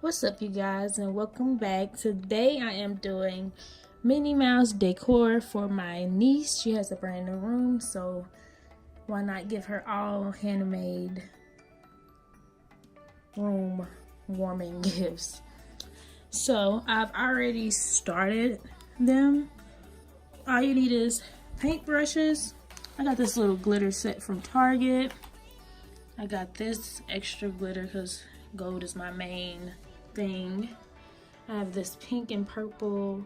What's up, you guys, and welcome back. Today I am doing Minnie Mouse decor for my niece. She has a brand new room, so why not give her all handmade room warming gifts. So I've already started them. All you need is paintbrushes. I got this little glitter set from Target. I got this extra glitter because gold is my main thing. I have this pink and purple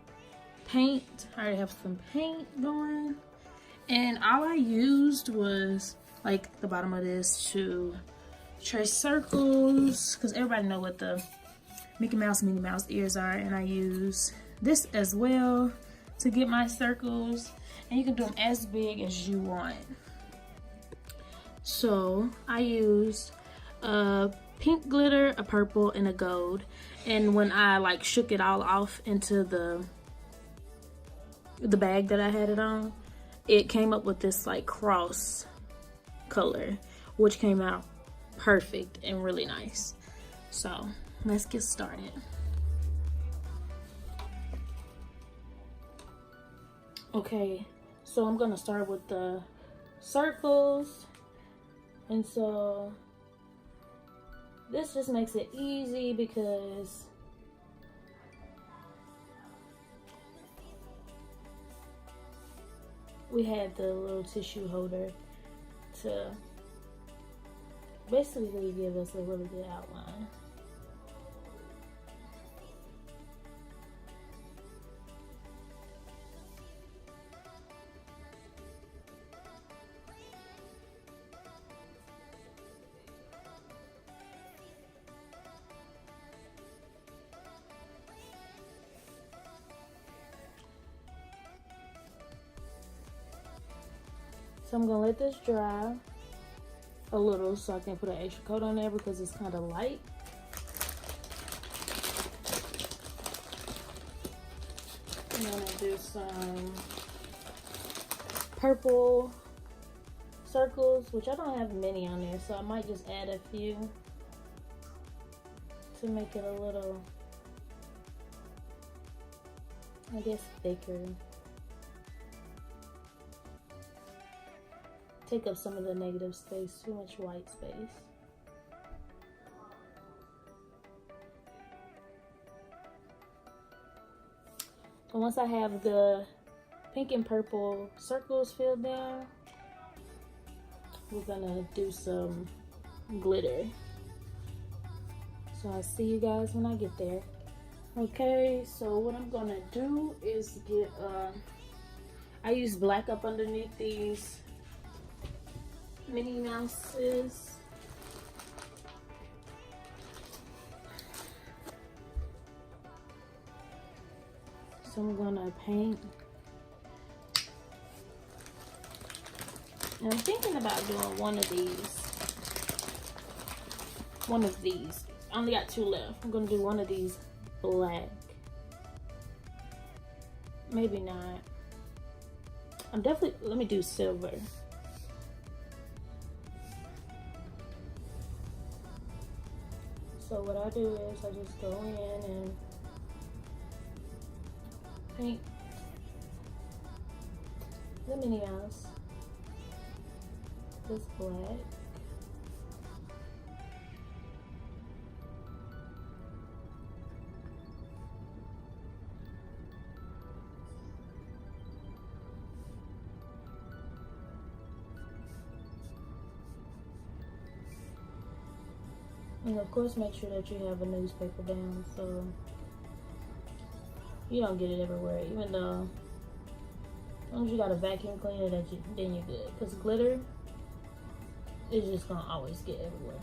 paint. I already have some paint going. And all I used was like the bottom of this to trace circles, because everybody know what the Mickey Mouse, Minnie Mouse ears are. And I use this as well to get my circles. And you can do them as big as you want. So I used a pink glitter, a purple, and a gold. And when I like shook it all off into the bag that I had it on, it came up with this like cross color, which came out perfect and really nice. So let's get started. Okay, so I'm gonna start with the circles. And so this just makes it easy because we had the little tissue holder to basically give us a really good outline. So I'm gonna let this dry a little so I can put an extra coat on there because it's kind of light. I'm gonna do some purple circles, which I don't have many on there, so I might just add a few to make it a little, I guess, thicker. Take up some of the negative space, too much white space. So once I have the pink and purple circles filled in, we're gonna do some glitter. So I'll see you guys when I get there. Okay, so what I'm gonna do is get, I use black up underneath these Minnie Mouses. So I'm gonna paint. And I'm thinking about doing one of these. I only got two left. I'm gonna do one of these black. Maybe not. Let me do silver. So what I do is I just go in and paint the Minnie Mouse this black. And of course, make sure that you have a newspaper down so you don't get it everywhere. Even though, as long as you got a vacuum cleaner, then you're good. Because glitter is just gonna always get everywhere.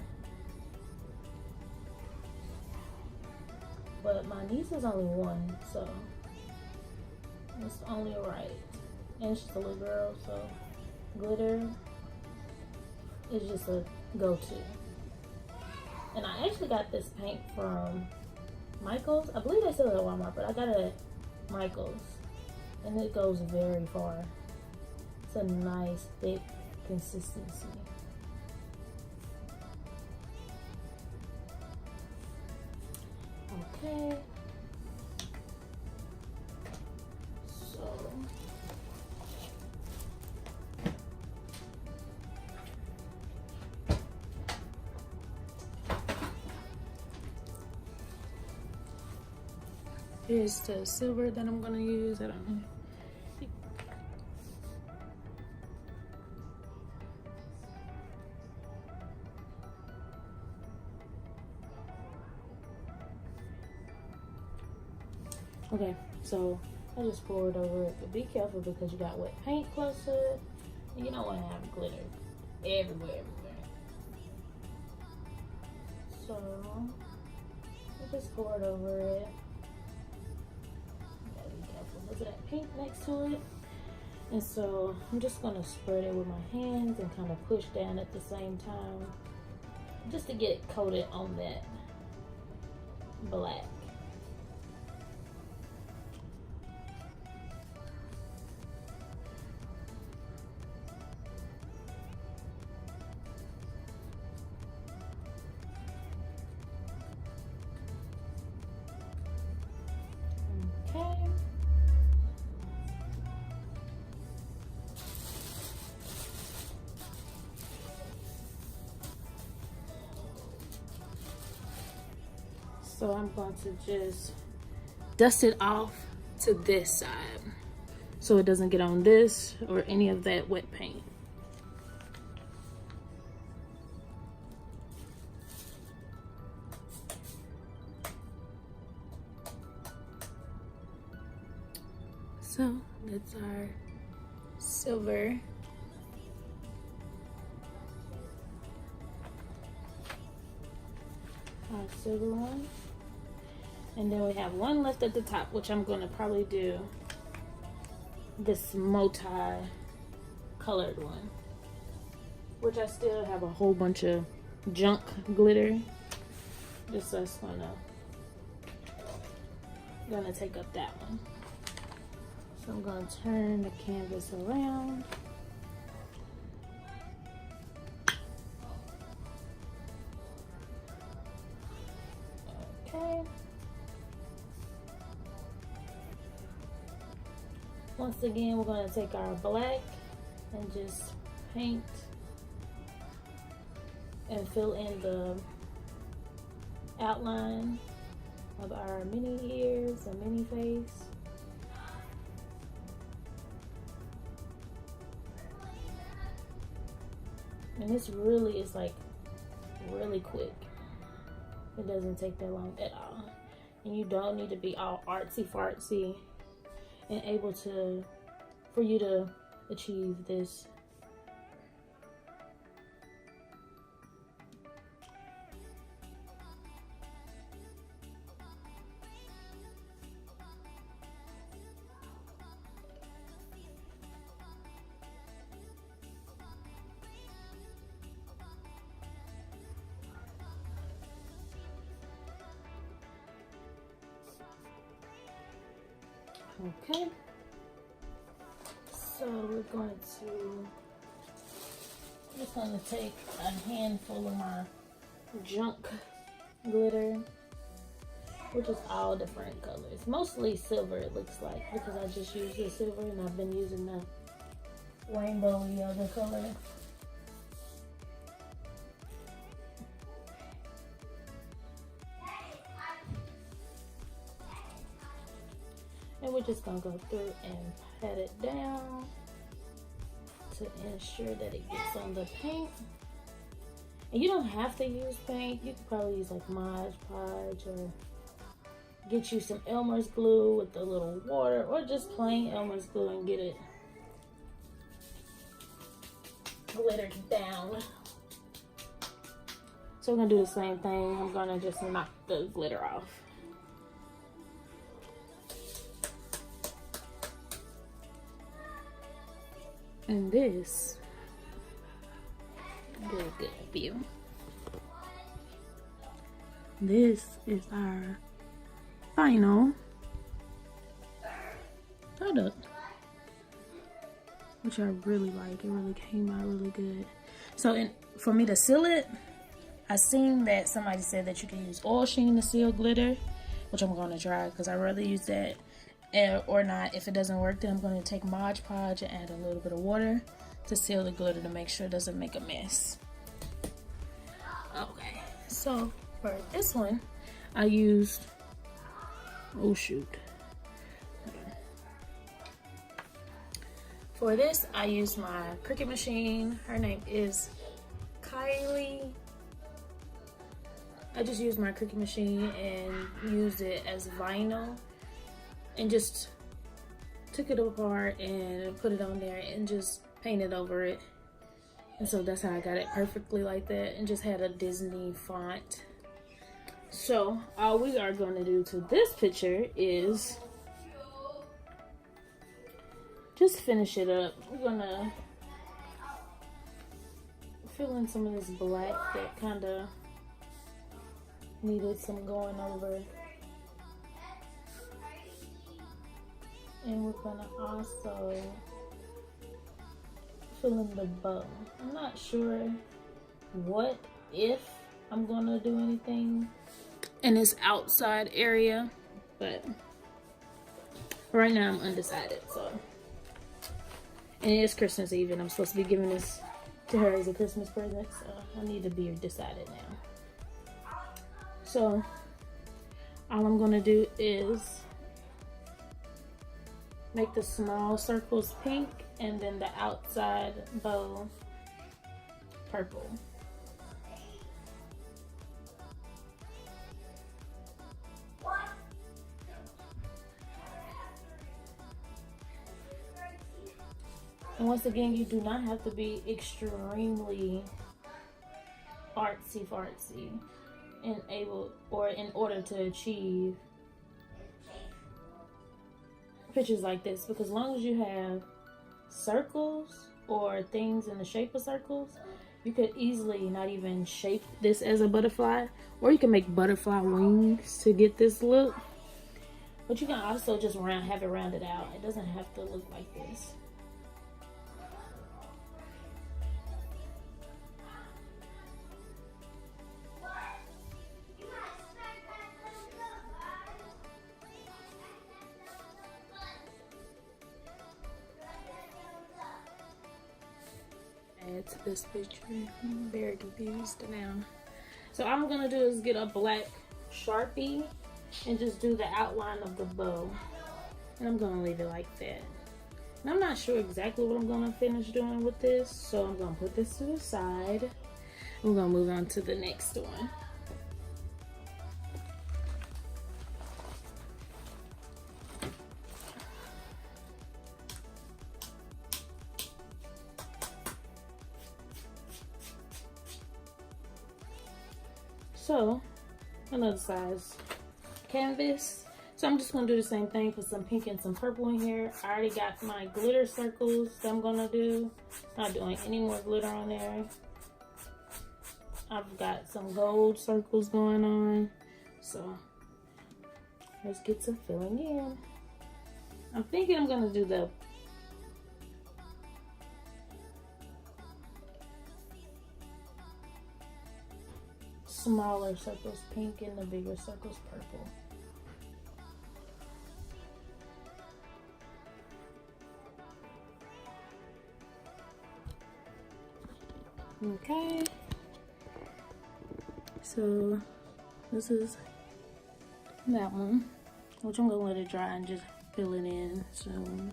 But my niece is only one, so it's only right. And she's a little girl, so glitter is just a go-to. And I actually got this paint from Michael's. I believe they sell it at Walmart, but I got it at Michael's. And it goes very far. It's a nice, thick consistency. Okay. So here's the silver that I'm gonna use. I don't know. Okay, so I just poured over it, but be careful because you got wet paint close to it. You don't want to have glitter everywhere. So I just poured over it. Gotta be careful. Look at that paint next to it. And so I'm just gonna spread it with my hands and kind of push down at the same time, just to get it coated on that black. Okay. So I'm going to just dust it off to this side so it doesn't get on this or any of that wet paint. So that's our silver. Our silver one. And then we have one left at the top, which I'm gonna probably do this multi-colored one, which I still have a whole bunch of junk glitter. Just that's gonna take up that one. So I'm gonna turn the canvas around. Okay. Once again, we're gonna take our black and just paint and fill in the outline of our mini ears and mini face. And this really is like really quick. It doesn't take that long at all. And you don't need to be all artsy fartsy and able to, for you to achieve this. Okay, so we're going to, I'm just going to take a handful of my junk glitter, which is all different colors, mostly silver it looks like, because I just used the silver and I've been using the rainbow yellow color. And we're just gonna go through and pat it down to ensure that it gets on the paint. And you don't have to use paint. You could probably use like Mod Podge or get you some Elmer's glue with a little water, or just plain Elmer's glue and get it glittered down. So we're gonna do the same thing. I'm gonna just knock the glitter off. And this, get a good view. This is our final product, which I really like. It really came out really good. So for me to seal it, I seen that somebody said that you can use oil sheen to seal glitter, which I'm going to try because I'd rather use that or not. If it doesn't work, then I'm going to take Mod Podge and add a little bit of water to seal the glitter to make sure it doesn't make a mess. Okay, so for this one, I used, oh shoot. For this, I used my Cricut machine. Her name is Kylie. I just used my Cricut machine and used it as vinyl and just took it apart and put it on there and just painted over it. And so that's how I got it perfectly like that, and just had a Disney font. So all we are going to do to this picture is just finish it up. We're gonna fill in some of this black that kind of needed some going over. And we're gonna also fill in the bow. I'm not sure if I'm gonna do anything in this outside area, but right now I'm undecided. So, and it is Christmas Eve, and I'm supposed to be giving this to her as a Christmas present, so I need to be decided now. So all I'm gonna do is make the small circles pink and then the outside bow purple. And once again, you do not have to be extremely artsy in order to achieve pictures like this, because as long as you have circles or things in the shape of circles, you could easily not even shape this as a butterfly, or you can make butterfly wings to get this look. But you can also just have it rounded out. It doesn't have to look like this. Add to this picture. I'm very confused now. So all I'm gonna do is get a black Sharpie and just do the outline of the bow, and I'm gonna leave it like that. And I'm not sure exactly what I'm gonna finish doing with this, so I'm gonna put this to the side. We're gonna move on to the next one. So, another size canvas. So I'm just gonna do the same thing, put some pink and some purple in here. I already got my glitter circles that I'm gonna do. Not doing any more glitter on there. I've got some gold circles going on. So let's get to filling in. I'm thinking I'm gonna do the smaller circles pink and the bigger circles purple. Okay, so this is that one, which I'm gonna let it dry and just fill it in soon.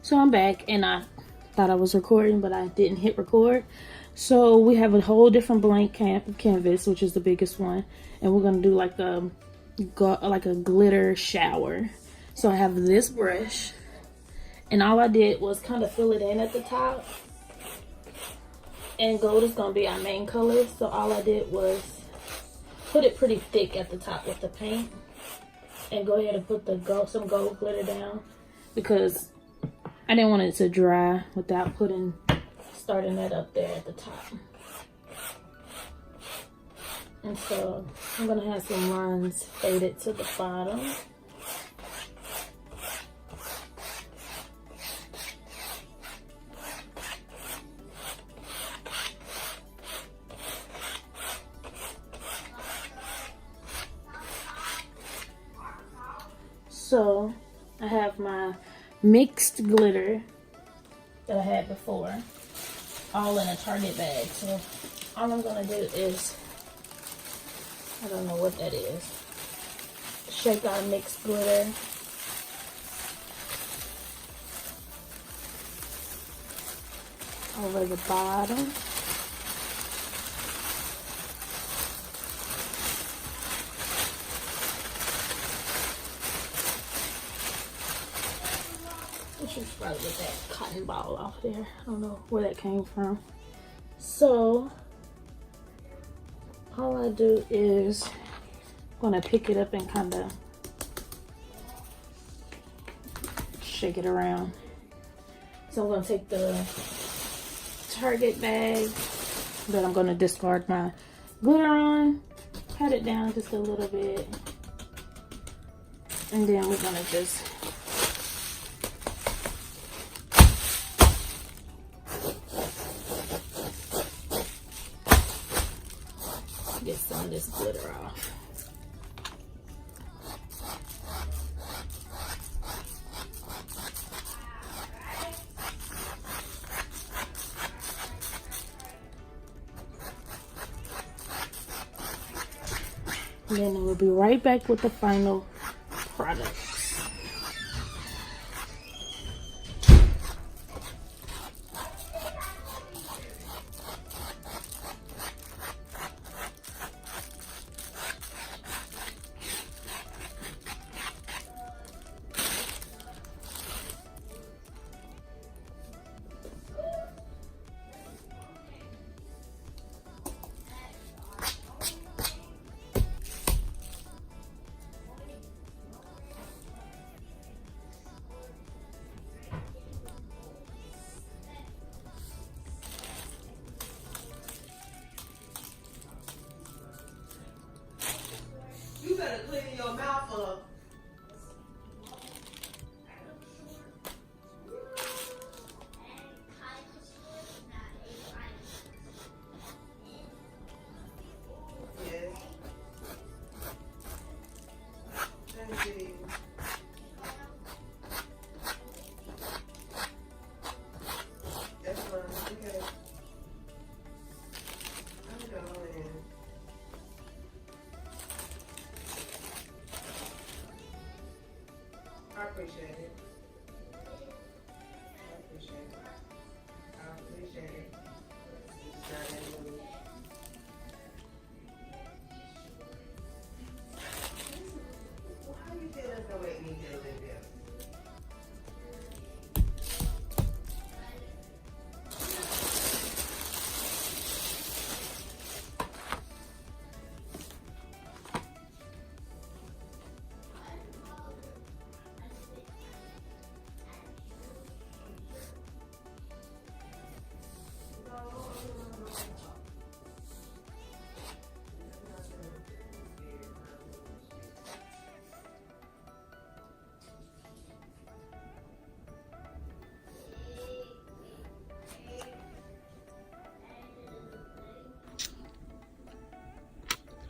So I'm back, and I thought I was recording, but I didn't hit record. So we have a whole different blank canvas, which is the biggest one, and we're gonna do like a glitter shower. So I have this brush, and all I did was kind of fill it in at the top. And gold is gonna be our main color, so all I did was put it pretty thick at the top with the paint, and go ahead and put some gold glitter down, because I didn't want it to dry without starting that up there at the top. And so I'm gonna have some lines faded to the bottom. So I have my mixed glitter that I had before, all in a Target bag. So all I'm gonna do is, I don't know what that is, shake our mixed glitter. Over the bottom. I should probably get that cotton ball off there. I don't know where that came from. So all I do is I'm gonna pick it up and kind of shake it around. So I'm gonna take the Target bag that I'm gonna discard my glitter on, pat it down just a little bit, and then we're gonna just get some of this glitter off. And then we'll be right back with the final product. You better clean your mouth up. Yes. Thank you. That's fine. Okay. I'm going. I appreciate it. I appreciate it. I appreciate it. It's not in the- How you feel that's gonna make me feel like this?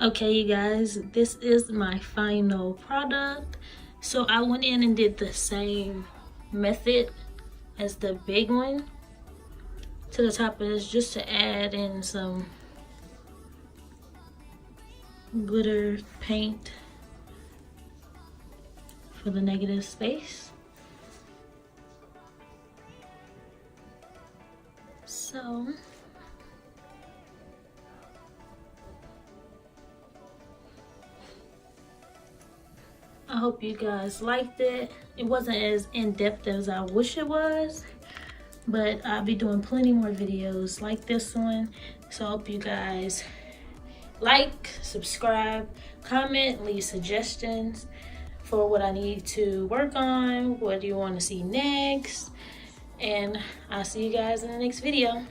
Okay, you guys, this is my final product. So I went in and did the same method as the big one to the top of this, just to add in some glitter paint for the negative space. So I hope you guys liked it. It wasn't as in-depth as I wish it was, but I'll be doing plenty more videos like this one. So I hope you guys like, subscribe, comment, leave suggestions for what I need to work on, what do you want to see next, and I'll see you guys in the next video.